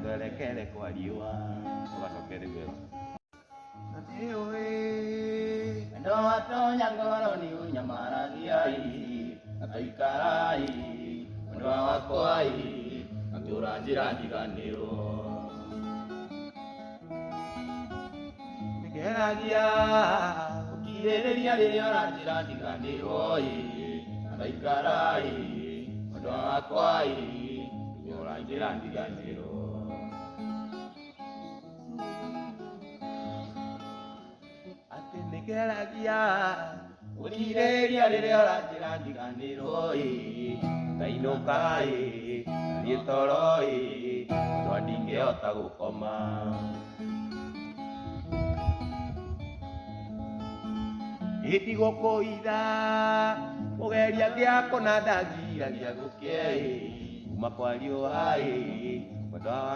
twerekere kwa riũa tũgacokere gwĩra atĩ ũĩ wendo watonya ngoro nĩ ũnyamaragia na tũikarai wendo wakwa atũra njĩra ndiganĩrwo ngeragia gũkirĩrĩria rĩrĩa ũranjĩra ndiganĩrwo na tũikarai wendo wakwa atũra njĩra ndiganĩrwo atĩ nĩngeragia gũkirĩrĩria rĩrĩa ũranjĩra ndiganĩrwo ngainũka ngathiĩ toro tondũ ndingĩhota gũkoma ndigũkũitha kũgeria ngĩakũna ndangiragia gũkĩa kuma kwa riũa